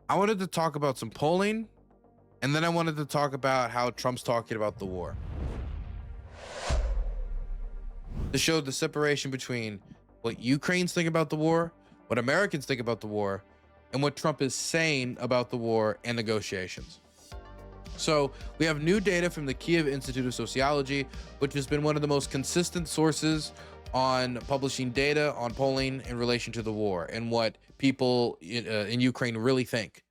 I wanted to talk about some polling, and then I wanted to talk about how Trump's talking about the war. To show the separation between what Ukrainians think about the war, what Americans think about the war, and what Trump is saying about the war and negotiations. So we have new data from the Kiev Institute of Sociology, which has been one of the most consistent sources on publishing data on polling in relation to the war and what people in Ukraine really think.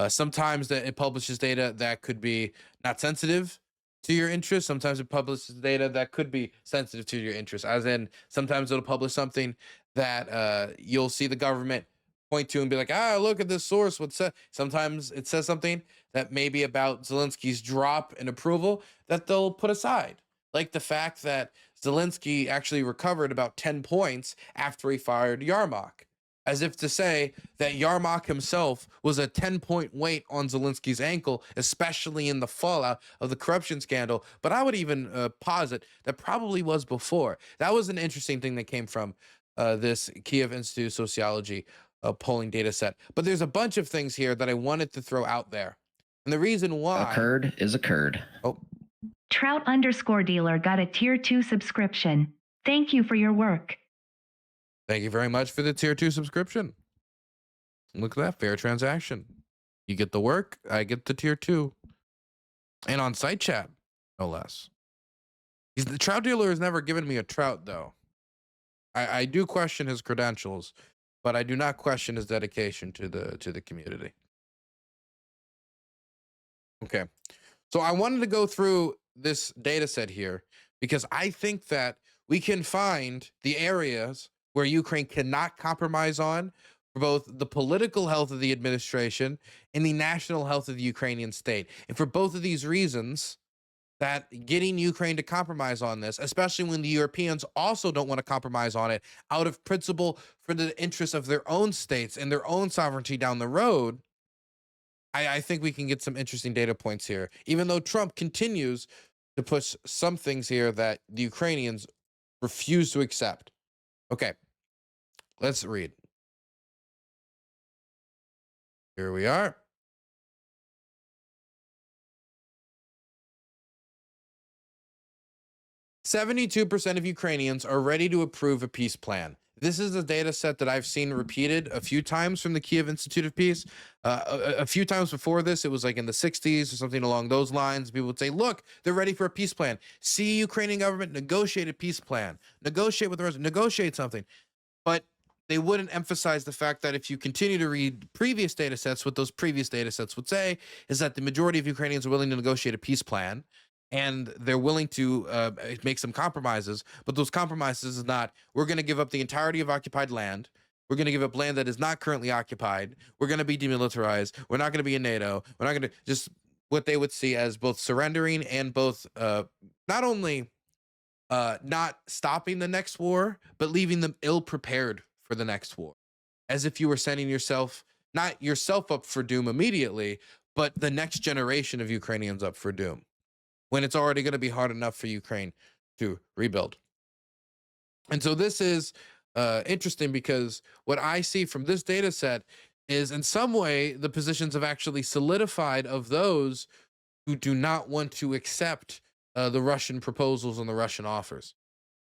Sometimes that it publishes data that could be not sensitive to your interest. Sometimes it publishes data that could be sensitive to your interest, as in sometimes it'll publish something that you'll see the government point to and be like, look at this source. What's that? Sometimes it says something that may be about Zelensky's drop in approval that they'll put aside. Like the fact that Zelensky actually recovered about 10 points after he fired Yarmak, as if to say that Yarmak himself was a 10-point weight on Zelensky's ankle, especially in the fallout of the corruption scandal. But I would even posit that probably was before. That was an interesting thing that came from this Kiev Institute of Sociology polling data set. But there's a bunch of things here that I wanted to throw out there. And the reason why... Occurred is occurred. Oh. Trout_dealer got a tier 2 subscription. Thank you for your work. Thank you very much for the tier 2 subscription. Look at that, fair transaction. You get the work, I get the tier 2. And on site chat, no less. The trout dealer has never given me a trout, though. I do question his credentials, but I do not question his dedication to the community. Okay, so I wanted to go through this data set here because I think that we can find the areas where Ukraine cannot compromise on for both the political health of the administration and the national health of the Ukrainian state. And for both of these reasons, that getting Ukraine to compromise on this, especially when the Europeans also don't want to compromise on it out of principle for the interests of their own states and their own sovereignty down the road, I think we can get some interesting data points here, even though Trump continues to push some things here that the Ukrainians refuse to accept. Okay, let's read. Here we are. "72% of Ukrainians are ready to approve a peace plan." This is a data set that I've seen repeated a few times from the Kiev Institute of Peace. A few times before this, it was like in the 60s or something along those lines. People would say, look, they're ready for a peace plan. See Ukrainian government negotiate a peace plan. Negotiate with the rest, negotiate something. But they wouldn't emphasize the fact that if you continue to read previous data sets, what those previous data sets would say is that the majority of Ukrainians are willing to negotiate a peace plan. And they're willing to make some compromises, but those compromises is not, we're going to give up the entirety of occupied land. We're going to give up land that is not currently occupied. We're going to be demilitarized. We're not going to be in NATO. We're not going to, just what they would see as both surrendering and both not only not stopping the next war, but leaving them ill prepared for the next war. As if you were setting yourself, not yourself up for doom immediately, but the next generation of Ukrainians up for doom, when it's already going to be hard enough for Ukraine to rebuild. And so this is interesting because what I see from this data set is in some way the positions have actually solidified of those who do not want to accept the Russian proposals and the Russian offers.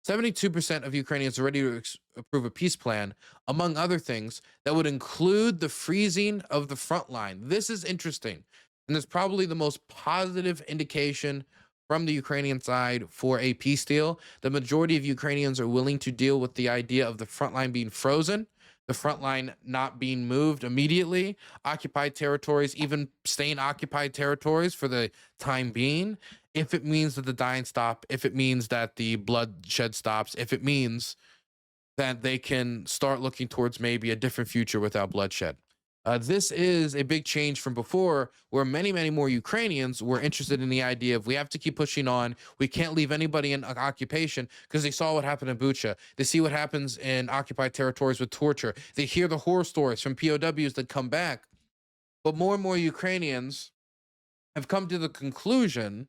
72% of Ukrainians are ready to approve a peace plan, among other things, that would include the freezing of the front line. This is interesting. And it's probably the most positive indication from the Ukrainian side for a peace deal. The majority of Ukrainians are willing to deal with the idea of the front line being frozen, the front line not being moved immediately, occupied territories, even staying occupied territories for the time being, if it means that the dying stop, if it means that the bloodshed stops, if it means that they can start looking towards maybe a different future without bloodshed. This is a big change from before, where many, many more Ukrainians were interested in the idea of we have to keep pushing on. We can't leave anybody in occupation, because they saw what happened in Bucha. They see what happens in occupied territories with torture. They hear the horror stories from POWs that come back. But more and more Ukrainians have come to the conclusion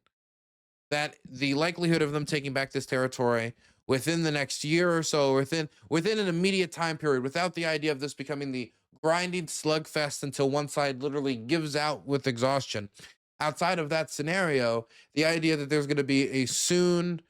that the likelihood of them taking back this territory within the next year or so, within an immediate time period, without the idea of this becoming the grinding slugfest until one side literally gives out with exhaustion. Outside of that scenario, the idea that there's going to be a soon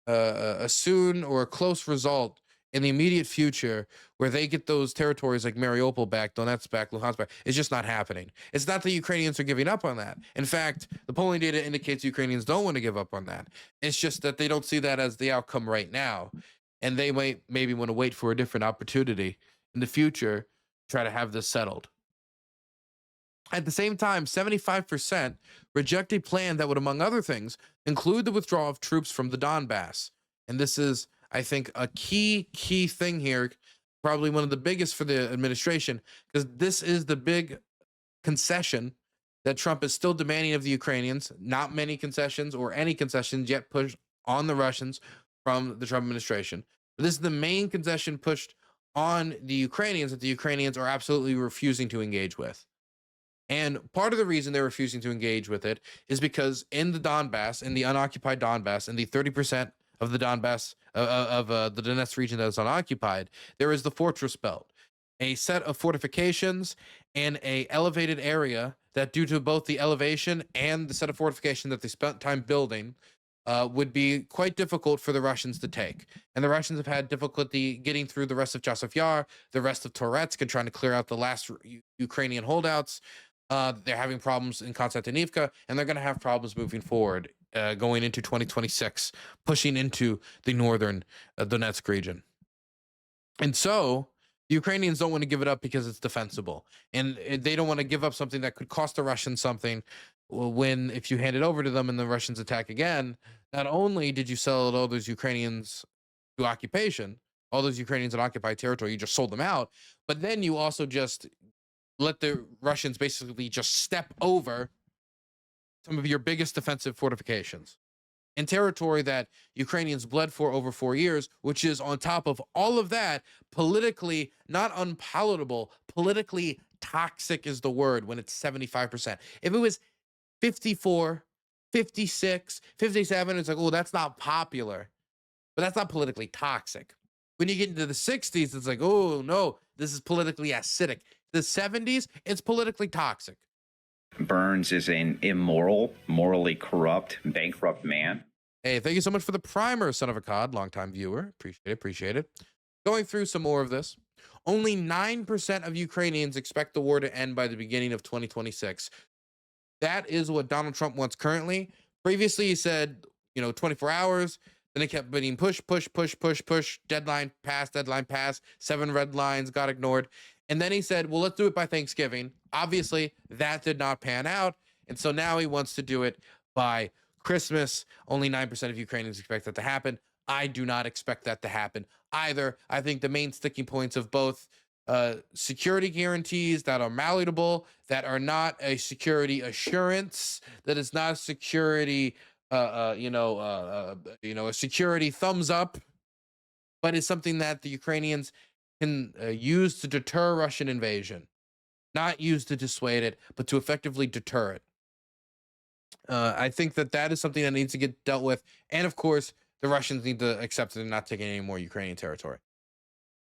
or a close result in the immediate future where they get those territories like Mariupol back, Donetsk back, Luhansk back, it's just not happening. It's not that Ukrainians are giving up on that. In fact, the polling data indicates Ukrainians don't want to give up on that. It's just that they don't see that as the outcome right now. And they might maybe want to wait for a different opportunity in the future to try to have this settled. At the same time, 75% reject a plan that would, among other things, include the withdrawal of troops from the Donbass. And this is, I think, a key thing here, probably one of the biggest for the administration, because this is the big concession that Trump is still demanding of the Ukrainians. Not many concessions or any concessions yet pushed on the Russians from the Trump administration. But this is the main concession pushed on the Ukrainians that the Ukrainians are absolutely refusing to engage with. And part of the reason they're refusing to engage with it is because in the Donbass, in the unoccupied Donbass, in the 30% of the Donbass, the Donetsk region that is unoccupied, there is the fortress belt, a set of fortifications and a elevated area that, due to both the elevation and the set of fortification that they spent time building, would be quite difficult for the Russians to take. And the Russians have had difficulty getting through the rest of Chasiv Yar, the rest of Toretsk, and trying to clear out the last Ukrainian holdouts. They're having problems in Konstantinivka, and they're going to have problems moving forward, going into 2026, pushing into the northern Donetsk region. And so the Ukrainians don't want to give it up because it's defensible, and they don't want to give up something that could cost the Russians something. When, if you hand it over to them and the Russians attack again, not only did you sell all those Ukrainians to occupation, all those Ukrainians in occupied territory, you just sold them out, but then you also just let the Russians basically just step over some of your biggest defensive fortifications in territory that Ukrainians bled for over 4 years, which is, on top of all of that, politically not unpalatable, politically toxic is the word when it's 75%. If it was 54, 56, 57, it's like, oh, that's not popular, but that's not politically toxic. When you get into the 60s, it's like, oh, no, this is politically acidic. The 70s, it's politically toxic. Burns is an immoral, morally corrupt, bankrupt man. Hey, thank you so much for the primer, son of a cod, longtime viewer. Appreciate it. Going through some more of this. Only 9% of Ukrainians expect the war to end by the beginning of 2026. That is what Donald Trump wants currently. Previously, he said, 24 hours. Then it kept being push, deadline pass, 7 red lines got ignored. And then he said, well, let's do it by Thanksgiving. Obviously, that did not pan out. And so now he wants to do it by Christmas. Only 9% of Ukrainians expect that to happen. I do not expect that to happen either. I think the main sticking points of both security guarantees that are malleable, that are not a security assurance, that is not a security, a security thumbs up, but is something that the Ukrainians can use to deter Russian invasion, not use to dissuade it, but to effectively deter it. I think that is something that needs to get dealt with. And of course, the Russians need to accept that they're not taking any more Ukrainian territory.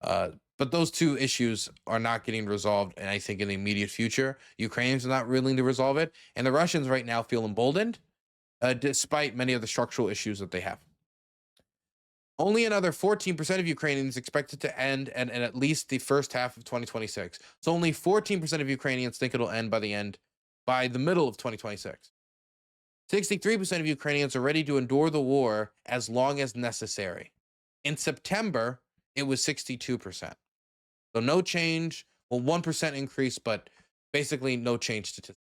But those two issues are not getting resolved. And I think in the immediate future, Ukrainians are not willing to resolve it. And the Russians right now feel emboldened, despite many of the structural issues that they have. Only another 14% of Ukrainians expect it to end at least the first half of 2026. So only 14% of Ukrainians think it'll end by the middle of 2026. 63% of Ukrainians are ready to endure the war as long as necessary. In September, it was 62%. So no change, well, 1% increase, but basically no change statistic.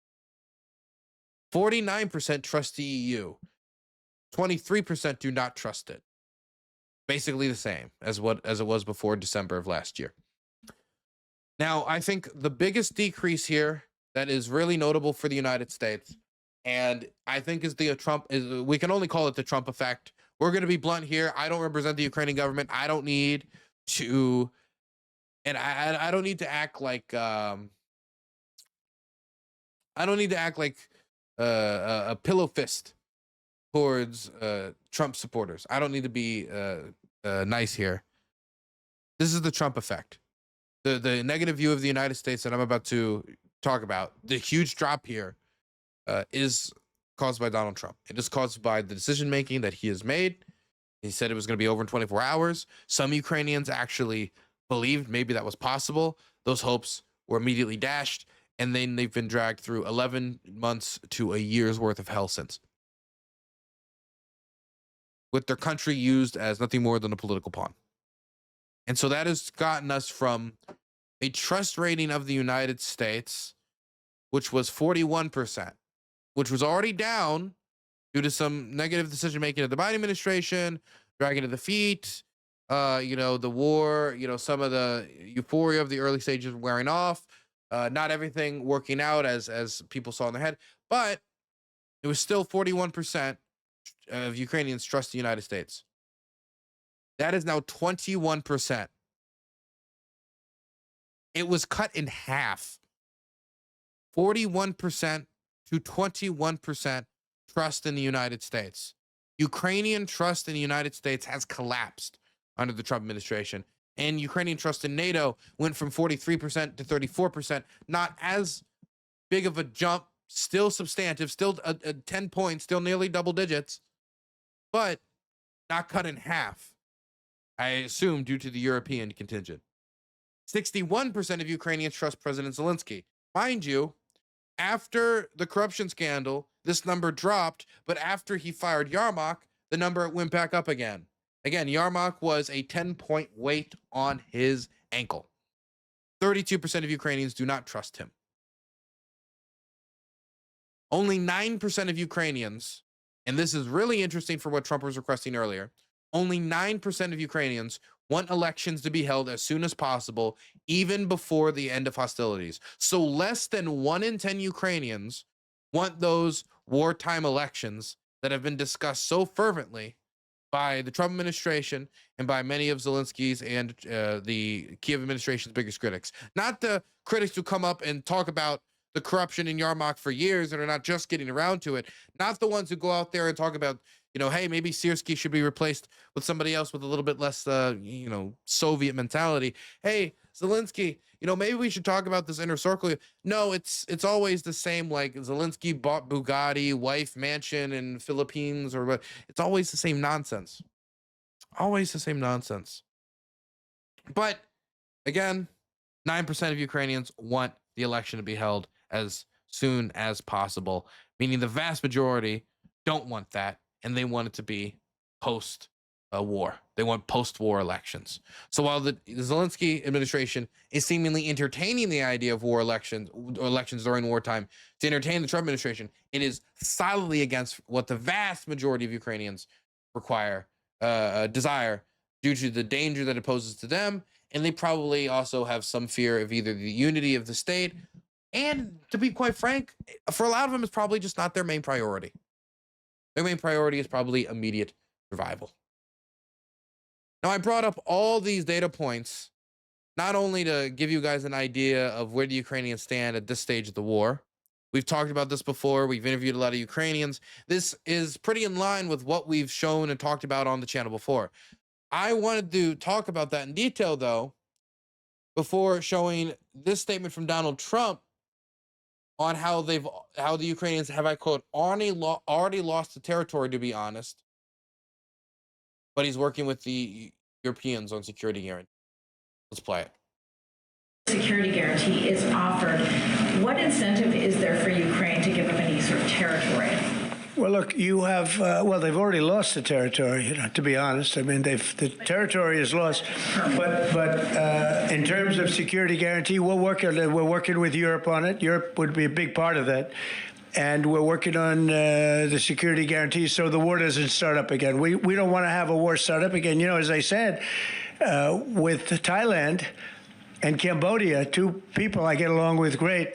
49% trust the EU. 23% do not trust it. Basically the same as it was before December of last year. Now, I think the biggest decrease here that is really notable for the United States, and I think we can only call it the Trump effect. We're going to be blunt here. I don't represent the Ukrainian government. I don't need to, and I don't need to act like a pillow fist towards Trump supporters. I don't need to be nice here. This is the Trump effect. the negative view of the United States that I'm about to talk about, the huge drop here, is caused by Donald Trump. It is caused by the decision making that he has made. He said it was going to be over in 24 hours. Some Ukrainians actually believed maybe that was possible. Those hopes were immediately dashed, and then they've been dragged through 11 months to a year's worth of hell since, with their country used as nothing more than a political pawn. And so that has gotten us from a trust rating of the United States, which was 41%, which was already down due to some negative decision making of the Biden administration, dragging to the feet, the war, some of the euphoria of the early stages wearing off, not everything working out as people saw in their head, but it was still 41% of Ukrainians trust the United States. That is now 21%. It was cut in half. 41% to 21% trust in the United States. Ukrainian trust in the United States has collapsed under the Trump administration. And Ukrainian trust in NATO went from 43% to 34%. Not as big of a jump, still substantive, still a 10 points, still nearly double digits, but not cut in half. I assume due to the European contingent. 61% of Ukrainians trust President Zelensky. Mind you, after the corruption scandal, this number dropped, but after he fired Yarmak, the number went back up again. Again, Yarmak was a 10-point weight on his ankle. 32% of Ukrainians do not trust him. Only 9% of Ukrainians, and this is really interesting for what Trump was requesting earlier, only 9% of Ukrainians want elections to be held as soon as possible, even before the end of hostilities. So less than 1 in 10 Ukrainians want those wartime elections that have been discussed so fervently by the Trump administration and by many of Zelensky's and the Kiev administration's biggest critics. Not the critics who come up and talk about the corruption in Yarmak for years and are not just getting around to it. Not the ones who go out there and talk about, hey, maybe Syrskyi should be replaced with somebody else with a little bit less, Soviet mentality. Hey, Zelensky, maybe we should talk about this inner circle. No, it's always the same. Like Zelensky bought Bugatti, wife, mansion in Philippines, or what. It's always the same nonsense. Always the same nonsense. But again, 9% of Ukrainians want the election to be held as soon as possible, meaning the vast majority don't want that, and they want it to be post-war. They want post-war elections. So while the Zelensky administration is seemingly entertaining the idea of war elections or elections during wartime to entertain the Trump administration, it is solidly against what the vast majority of Ukrainians desire due to the danger that it poses to them. And they probably also have some fear of either the unity of the state, and to be quite frank, for a lot of them, it's probably just not their main priority. Their main priority is probably immediate survival. Now, I brought up all these data points, not only to give you guys an idea of where the Ukrainians stand at this stage of the war. We've talked about this before. We've interviewed a lot of Ukrainians. This is pretty in line with what we've shown and talked about on the channel before. I wanted to talk about that in detail, though, before showing this statement from Donald Trump on how the Ukrainians have, I quote, already lost the territory, to be honest. But he's working with the Europeans on security guarantee. Let's play it. Security guarantee is offered. What incentive is there for Ukraine to give up any sort of territory? Well, look, you have, they've already lost the territory, to be honest. I mean, the territory is lost. But in terms of security guarantee, we're working with Europe on it. Europe would be a big part of that. And we're working on the security guarantee so the war doesn't start up again. We don't want to have a war start up again. As I said, with Thailand and Cambodia, two people I get along with great.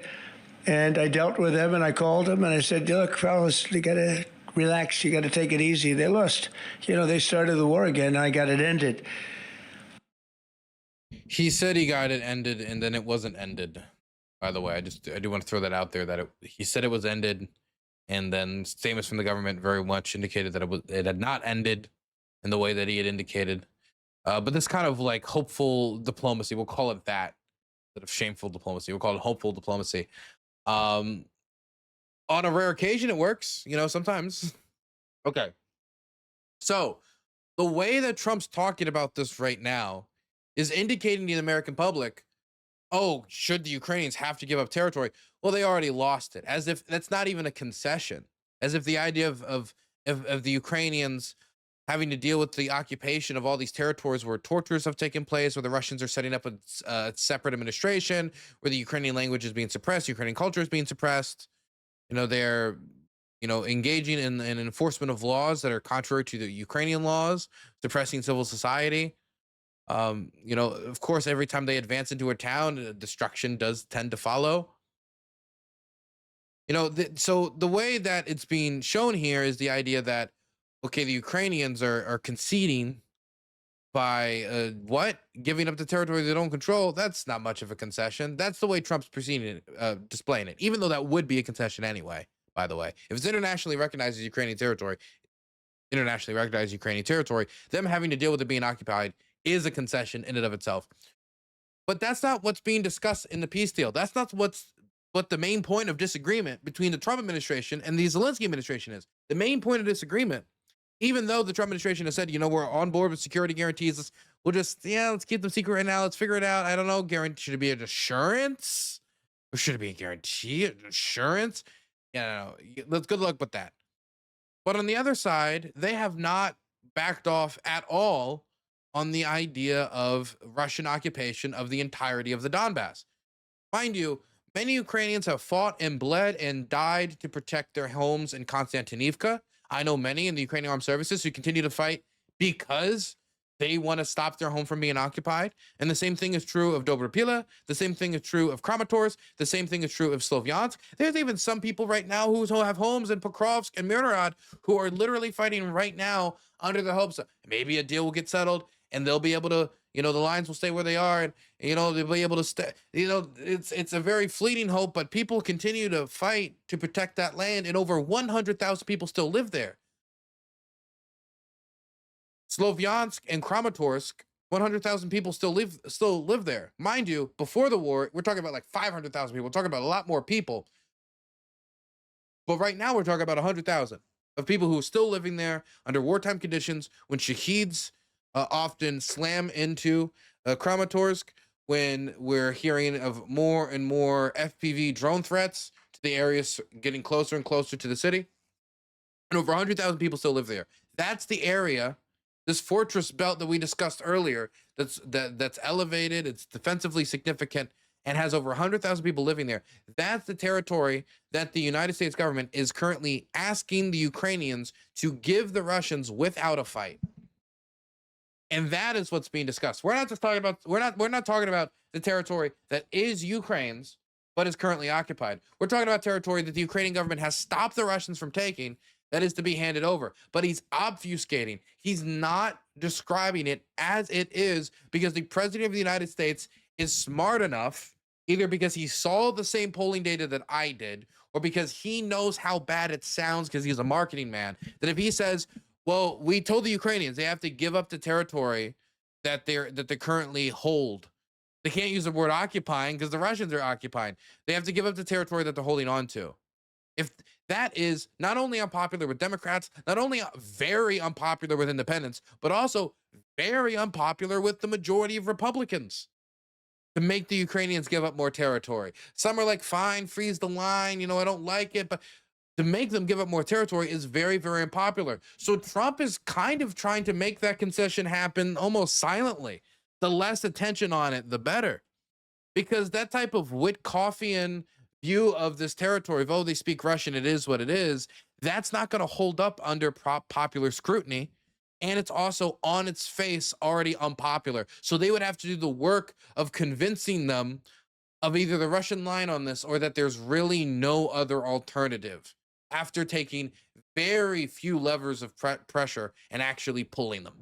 And I dealt with them, and I called them, and I said, look, fellas, you got to relax. You got to take it easy. They lost. They started the war again. I got it ended. He said he got it ended, and then it wasn't ended. By the way, I do want to throw that out there, that he said it was ended, and then statements from the government very much indicated that it had not ended in the way that he had indicated. But this kind of like hopeful diplomacy, we'll call it that, instead of shameful diplomacy. We'll call it hopeful diplomacy. On a rare occasion, it works, you know, sometimes. Okay. So the way that Trump's talking about this right now is indicating to the American public, oh, should the Ukrainians have to give up territory? Well, they already lost it, as if that's not even a concession, as if the idea of the Ukrainians having to deal with the occupation of all these territories where tortures have taken place, where the Russians are setting up a separate administration, where the Ukrainian language is being suppressed, Ukrainian culture is being suppressed. You know, they're, you know, engaging in enforcement of laws that are contrary to the Ukrainian laws, suppressing civil society. You know, of course, every time they advance into a town, destruction does tend to follow. You know, so the way that it's being shown here is the idea that, okay, the Ukrainians are conceding by what? Giving up the territory they don't control. That's not much of a concession. That's the way Trump's proceeding, displaying it, even though that would be a concession anyway, by the way. If it's internationally recognized as Ukrainian territory, them having to deal with it being occupied is a concession in and of itself. But that's not what's being discussed in the peace deal. That's not what the main point of disagreement between the Trump administration and the Zelensky administration is. The main point of disagreement, even though the Trump administration has said, you know, we're on board with security guarantees, let's keep them secret right now. Let's figure it out. I don't know. Should it be an assurance? Or should it be a guarantee? An assurance? Yeah, let's good luck with that. But on the other side, they have not backed off at all on the idea of Russian occupation of the entirety of the Donbass. Mind you, many Ukrainians have fought and bled and died to protect their homes in Konstantinivka. I know many in the Ukrainian Armed Services who continue to fight because they want to stop their home from being occupied. And the same thing is true of Dobrapila. The same thing is true of Kramatorsk. The same thing is true of Slovyansk. There's even some people right now who have homes in Pokrovsk and Mirhorod who are literally fighting right now under the hopes that maybe a deal will get settled and they'll be able to, you know, the lines will stay where they are, and, you know, they'll be able to stay. You know, it's a very fleeting hope, but people continue to fight to protect that land, and over 100,000 people still live there. Slovyansk and Kramatorsk, 100,000 people still live there. Mind you, before the war, we're talking about like 500,000 people. We're talking about a lot more people. But right now, we're talking about 100,000 of people who are still living there under wartime conditions, when shaheeds often slam into Kramatorsk, when we're hearing of more and more FPV drone threats to the areas getting closer and closer to the city. And over 100,000 people still live there. That's the area, this fortress belt that we discussed earlier, that's elevated, it's defensively significant, and has over 100,000 people living there. That's the territory that the United States government is currently asking the Ukrainians to give the Russians without a fight. And that is what's being discussed. We're not talking about the territory that is Ukraine's, but is currently occupied. We're talking about territory that the Ukrainian government has stopped the Russians from taking, that is to be handed over. But he's obfuscating. He's not describing it as it is, because the president of the United States is smart enough, either because he saw the same polling data that I did, or because he knows how bad it sounds because he's a marketing man, that if he says, well, we told the Ukrainians they have to give up the territory that they currently hold. They can't use the word occupying because the Russians are occupying. They have to give up the territory that they're holding on to. If that is not only unpopular with Democrats, not only very unpopular with independents, but also very unpopular with the majority of Republicans, to make the Ukrainians give up more territory. Some are like, fine, freeze the line. You know, I don't like it, but to make them give up more territory is very, very unpopular. So Trump is kind of trying to make that concession happen almost silently. The less attention on it, the better. Because that type of Witkoffian view of this territory of, oh, they speak Russian, it is what it is, that's not going to hold up under popular scrutiny. And it's also on its face already unpopular. So they would have to do the work of convincing them of either the Russian line on this, or that there's really no other alternative, after taking very few levers of pressure and actually pulling them.